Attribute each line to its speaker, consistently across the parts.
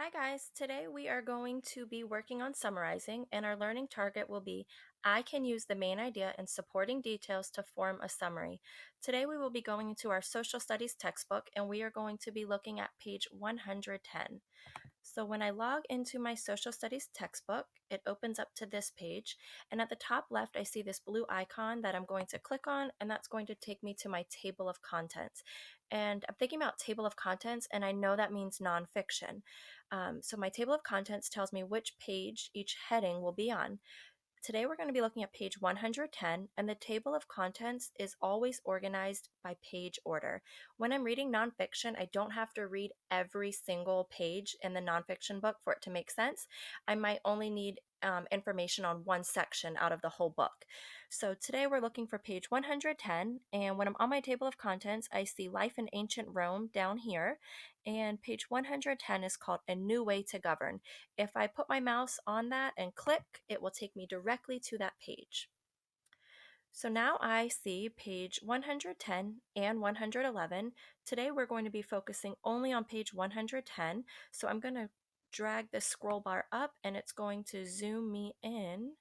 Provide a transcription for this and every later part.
Speaker 1: Hi guys, today we are going to be working on summarizing and our learning target will be I can use the main idea and supporting details to form a summary. Today we will be going into our social studies textbook and we are going to be looking at page 110. So when I log into my social studies textbook, it opens up to this page, and at the top left I see this blue icon that I'm going to click on, and that's going to take me to my table of contents. And I'm thinking about table of contents, and I know that means nonfiction. So my table of contents tells me which page each heading will be on. Today we're going to be looking at page 110, and the table of contents is always organized by page order. When I'm reading nonfiction, I don't have to read every single page in the nonfiction book for it to make sense. I might only need information on one section out of the whole book. So today we're looking for page 110, and when I'm on my table of contents, I see Life in Ancient Rome down here, and page 110 is called A New Way to Govern. If I put my mouse on that and click, it will take me directly to that page. So now I see page 110 and 111. Today we're going to be focusing only on page 110. So I'm going to drag the scroll bar up and it's going to zoom me in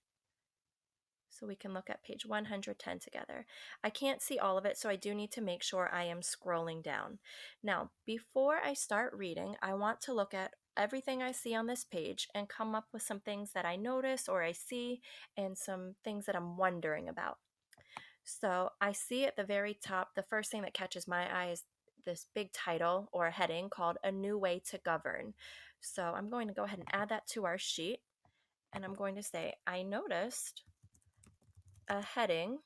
Speaker 1: so we can look at page 110 together. I can't see all of it, so I do need to make sure I am scrolling down. Now, before I start reading, I want to look at everything I see on this page and come up with some things that I notice or I see and some things that I'm wondering about. So I see at the very top, the first thing that catches my eye is this big title or heading called A New Way to Govern. So I'm going to go ahead and add that to our sheet, and I'm going to say, I noticed a heading,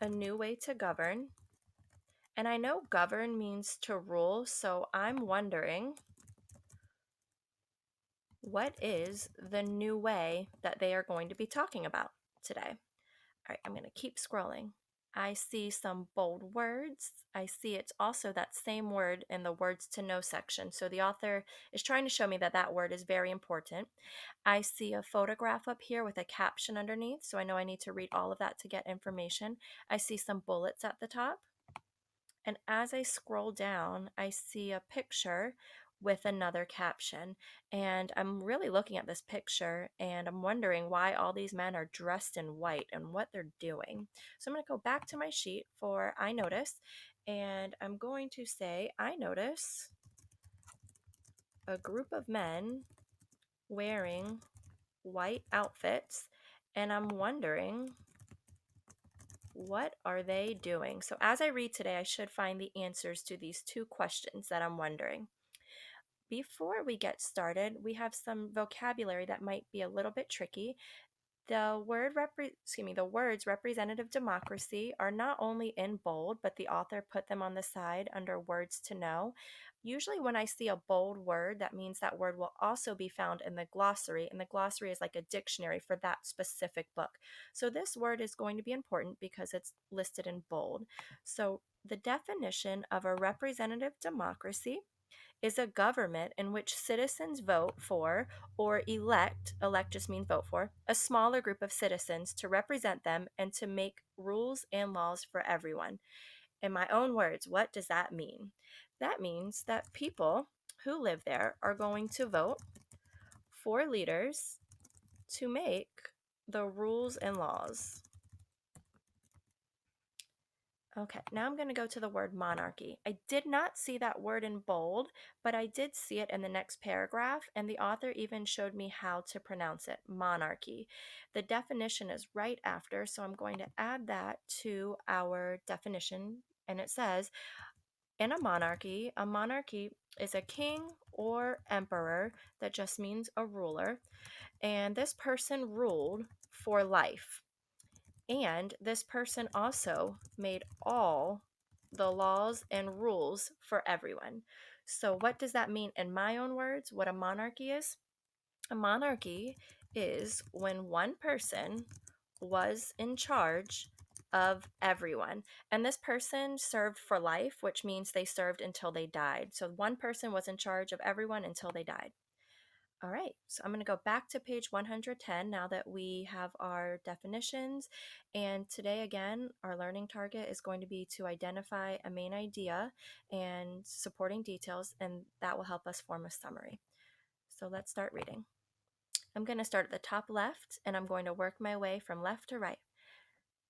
Speaker 1: A New Way to Govern. And I know govern means to rule, so I'm wondering what is the new way that they are going to be talking about today? All right, I'm going to keep scrolling. I see some bold words. I see it's also that same word in the words to know section. So the author is trying to show me that that word is very important. I see a photograph up here with a caption underneath. So I know I need to read all of that to get information. I see some bullets at the top. And as I scroll down, I see a picture with another caption. And I'm really looking at this picture and I'm wondering why all these men are dressed in white and what they're doing. So I'm going to go back to my sheet for I notice, and I'm going to say, I notice a group of men wearing white outfits, and I'm wondering what are they doing? So as I read today, I should find the answers to these two questions that I'm wondering. Before we get started, we have some vocabulary that might be a little bit tricky. The words representative democracy are not only in bold, but the author put them on the side under words to know. Usually when I see a bold word, that means that word will also be found in the glossary, and the glossary is like a dictionary for that specific book. So this word is going to be important because it's listed in bold. So the definition of a representative democracy is a government in which citizens vote for or elect just means vote for, a smaller group of citizens to represent them and to make rules and laws for everyone. In my own words, what does that mean? That means that people who live there are going to vote for leaders to make the rules and laws. Okay, now I'm going to go to the word monarchy. I did not see that word in bold, but I did see it in the next paragraph, and the author even showed me how to pronounce it, monarchy. The definition is right after, so I'm going to add that to our definition, and it says, in a monarchy is a king or emperor, that just means a ruler, and this person ruled for life. And this person also made all the laws and rules for everyone. So, what does that mean in my own words? What a monarchy is? A monarchy is when one person was in charge of everyone. And this person served for life, which means they served until they died. So, one person was in charge of everyone until they died. All right, so I'm going to go back to page 110 now that we have our definitions. And today, again, our learning target is going to be to identify a main idea and supporting details, and that will help us form a summary. So let's start reading. I'm going to start at the top left, and I'm going to work my way from left to right.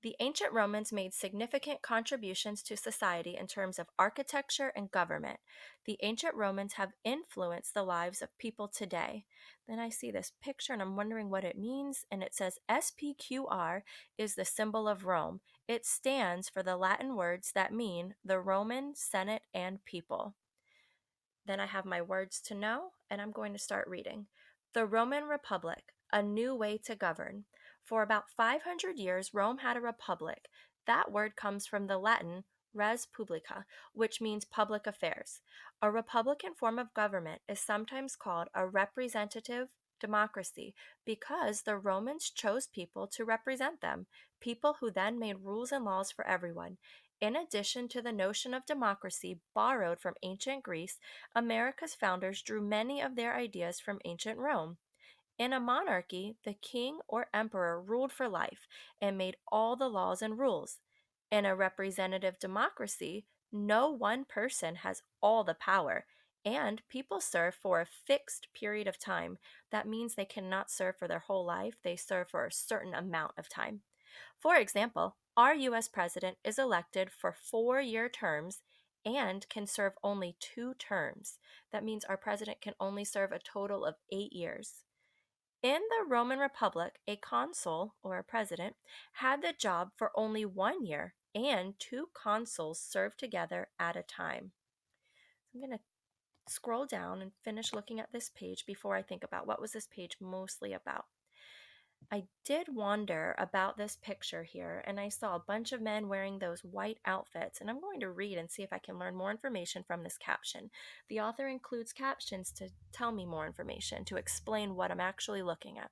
Speaker 1: The ancient Romans made significant contributions to society in terms of architecture and government. The ancient Romans have influenced the lives of people today. Then I see this picture and I'm wondering what it means, and it says SPQR is the symbol of Rome. It stands for the Latin words that mean the Roman Senate and people. Then I have my words to know, and I'm going to start reading. The Roman Republic, a new way to govern. For about 500 years, Rome had a republic. That word comes from the Latin res publica, which means public affairs. A republican form of government is sometimes called a representative democracy because the Romans chose people to represent them, people who then made rules and laws for everyone. In addition to the notion of democracy borrowed from ancient Greece, America's founders drew many of their ideas from ancient Rome. In a monarchy, the king or emperor ruled for life and made all the laws and rules. In a representative democracy, no one person has all the power, and people serve for a fixed period of time. That means they cannot serve for their whole life, they serve for a certain amount of time. For example, our US president is elected for 4-year terms and can serve only 2 terms. That means our president can only serve a total of 8 years. In the Roman Republic, a consul, or a president, had the job for only 1 year, and 2 consuls served together at a time. I'm going to scroll down and finish looking at this page before I think about what was this page mostly about. I did wonder about this picture here, and I saw a bunch of men wearing those white outfits, and I'm going to read and see if I can learn more information from this caption. The author includes captions to tell me more information, to explain what I'm actually looking at.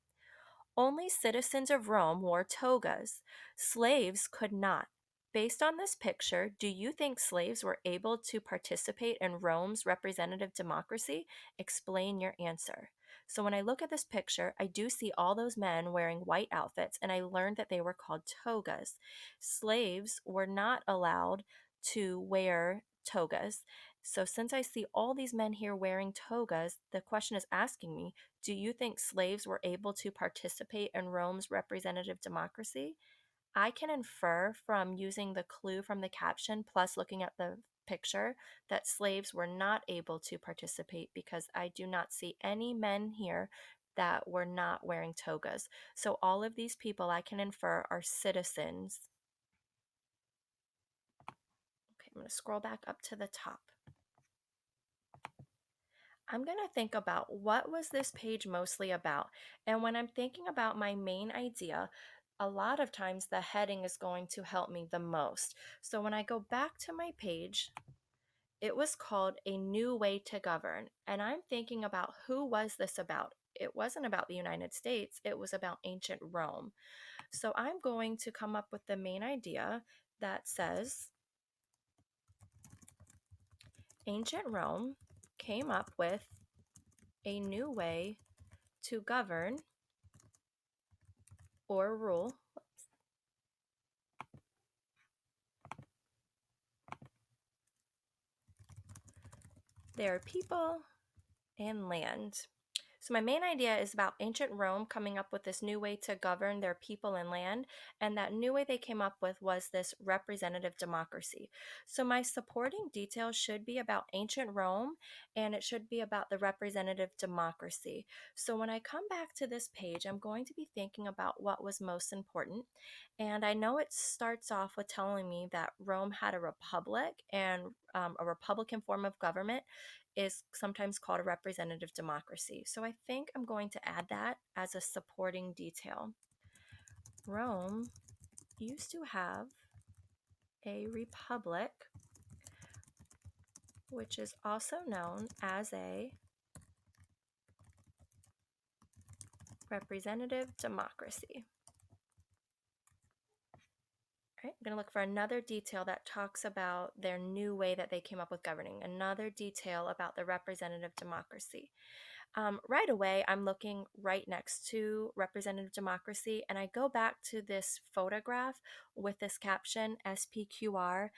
Speaker 1: Only citizens of Rome wore togas. Slaves could not. Based on this picture, do you think slaves were able to participate in Rome's representative democracy? Explain your answer. So, when I look at this picture, I do see all those men wearing white outfits, and I learned that they were called togas. Slaves were not allowed to wear togas. So, since I see all these men here wearing togas, the question is asking me, do you think slaves were able to participate in Rome's representative democracy? I can infer from using the clue from the caption plus looking at the picture that slaves were not able to participate because I do not see any men here that were not wearing togas. So all of these people I can infer are citizens. Okay, I'm going to scroll back up to the top. I'm going to think about what was this page mostly about. And when I'm thinking about my main idea, a lot of times the heading is going to help me the most. So when I go back to my page, it was called A New Way to Govern. And I'm thinking about who was this about? It wasn't about the United States, it was about ancient Rome. So I'm going to come up with the main idea that says ancient Rome came up with a new way to govern or rule their people and land. So, my main idea is about ancient Rome coming up with this new way to govern their people and land. And that new way they came up with was this representative democracy. So, my supporting details should be about ancient Rome and it should be about the representative democracy. So, when I come back to this page, I'm going to be thinking about what was most important. And I know it starts off with telling me that Rome had a republic and a republican form of government is sometimes called a representative democracy. So I think I'm going to add that as a supporting detail. Rome used to have a republic, which is also known as a representative democracy. All right, I'm going to look for another detail that talks about their new way that they came up with governing, another detail about the representative democracy. Right away, I'm looking right next to representative democracy, and I go back to this photograph with this caption SPQR.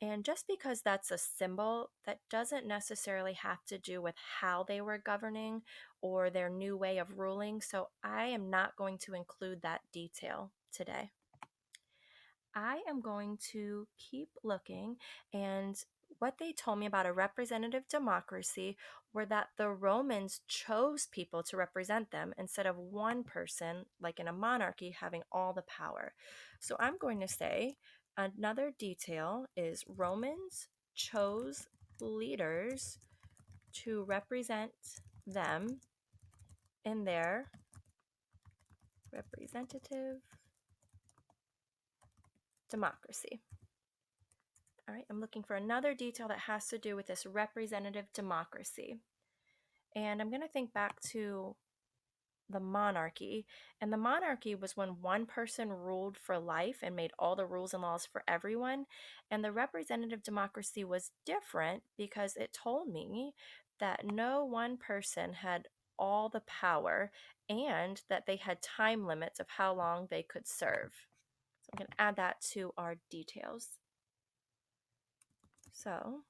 Speaker 1: And just because that's a symbol, that doesn't necessarily have to do with how they were governing or their new way of ruling. So I am not going to include that detail today. I am going to keep looking, and what they told me about a representative democracy were that the Romans chose people to represent them instead of one person, like in a monarchy, having all the power. So I'm going to say another detail is Romans chose leaders to represent them in their representative democracy. All right, I'm looking for another detail that has to do with this representative democracy. And I'm going to think back to the monarchy. And the monarchy was when one person ruled for life and made all the rules and laws for everyone. And the representative democracy was different because it told me that no one person had all the power and that they had time limits of how long they could serve. So I'm going to add that to our details. So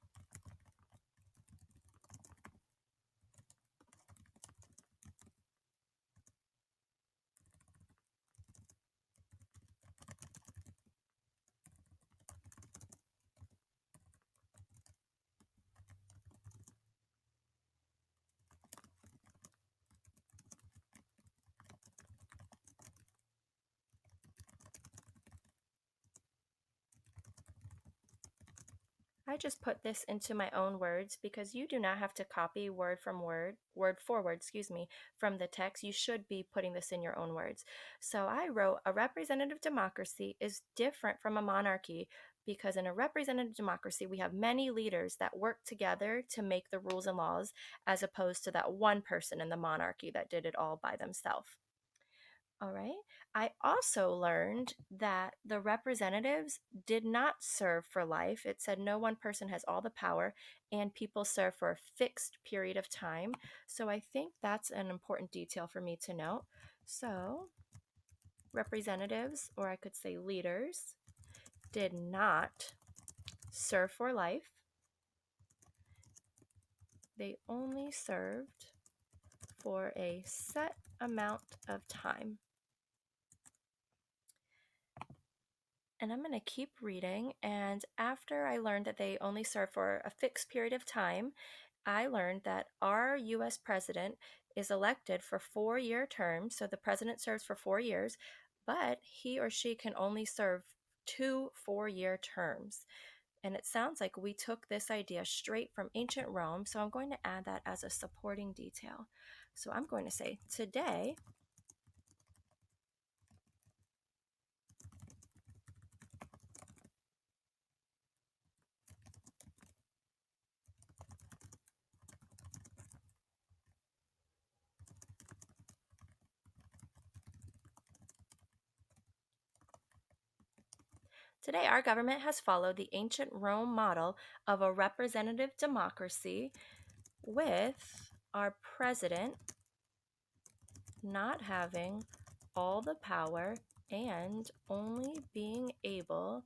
Speaker 1: I just put this into my own words because you do not have to copy word from word, word for word, from the text. You should be putting this in your own words. So I wrote a representative democracy is different from a monarchy because in a representative democracy, we have many leaders that work together to make the rules and laws as opposed to that one person in the monarchy that did it all by themselves. All right. I also learned that the representatives did not serve for life. It said no one person has all the power, and people serve for a fixed period of time. So I think that's an important detail for me to note. So, representatives, or I could say leaders, did not serve for life, they only served for a set amount of time. And I'm going to keep reading. And after I learned that they only serve for a fixed period of time, I learned that our US president is elected for 4-year terms. So the president serves for 4 years, but he or she can only serve 2 4-year terms. And it sounds like we took this idea straight from ancient Rome. So I'm going to add that as a supporting detail. So I'm going to say today, Today, our government has followed the ancient Rome model of a representative democracy with our president not having all the power and only being able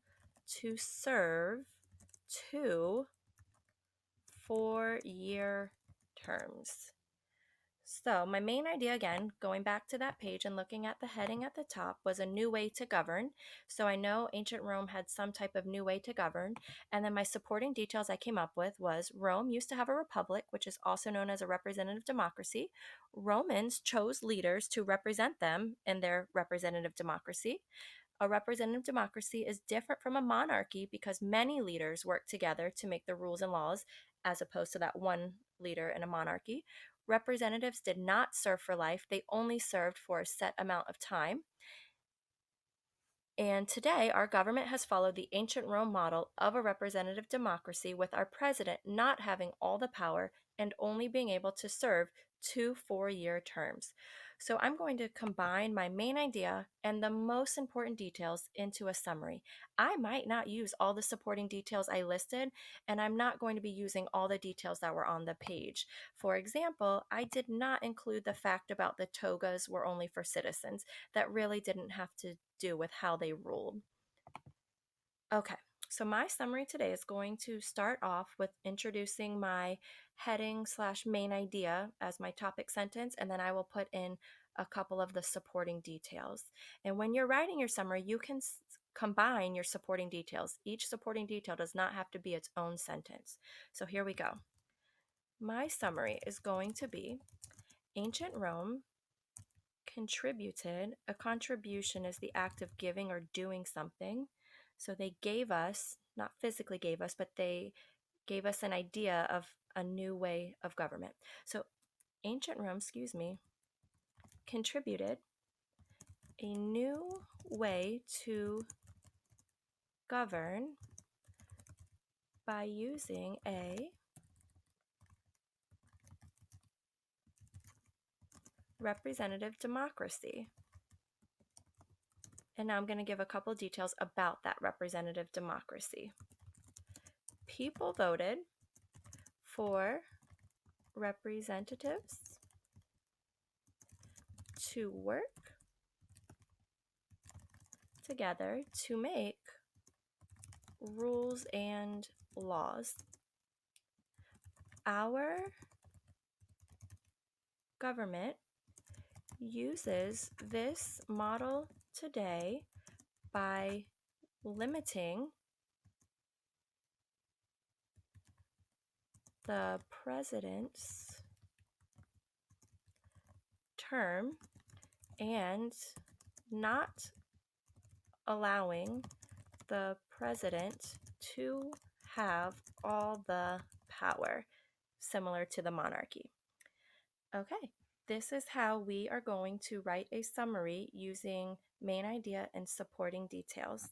Speaker 1: to serve 2 4-year terms. So, my main idea, again, going back to that page and looking at the heading at the top, was a new way to govern. So, I know ancient Rome had some type of new way to govern. And then my supporting details I came up with was Rome used to have a republic, which is also known as a representative democracy. Romans chose leaders to represent them in their representative democracy. A representative democracy is different from a monarchy because many leaders work together to make the rules and laws, as opposed to that one leader in a monarchy. Representatives did not serve for life, they only served for a set amount of time. And today, our government has followed the ancient Rome model of a representative democracy with our president not having all the power and only being able to serve 2 4-year terms. So I'm going to combine my main idea and the most important details into a summary. I might not use all the supporting details I listed, and I'm not going to be using all the details that were on the page. For example, I did not include the fact about the togas were only for citizens. That really didn't have to do with how they ruled. Okay, so my summary today is going to start off with introducing my heading slash main idea as my topic sentence, and then I will put in a couple of the supporting details. And when you're writing your summary, you can combine your supporting details. Each supporting detail does not have to be its own sentence. So here we go. My summary is going to be Ancient Rome contributed. A contribution is the act of giving or doing something. So they gave us, not physically gave us, but they gave us an idea of a new way of government. So ancient Rome, contributed a new way to govern by using a representative democracy. And now I'm going to give a couple details about that representative democracy. People voted for representatives to work together to make rules and laws. Our government uses this model today by limiting the president's term and not allowing the president to have all the power, similar to the monarchy. Okay, this is how we are going to write a summary using main idea and supporting details.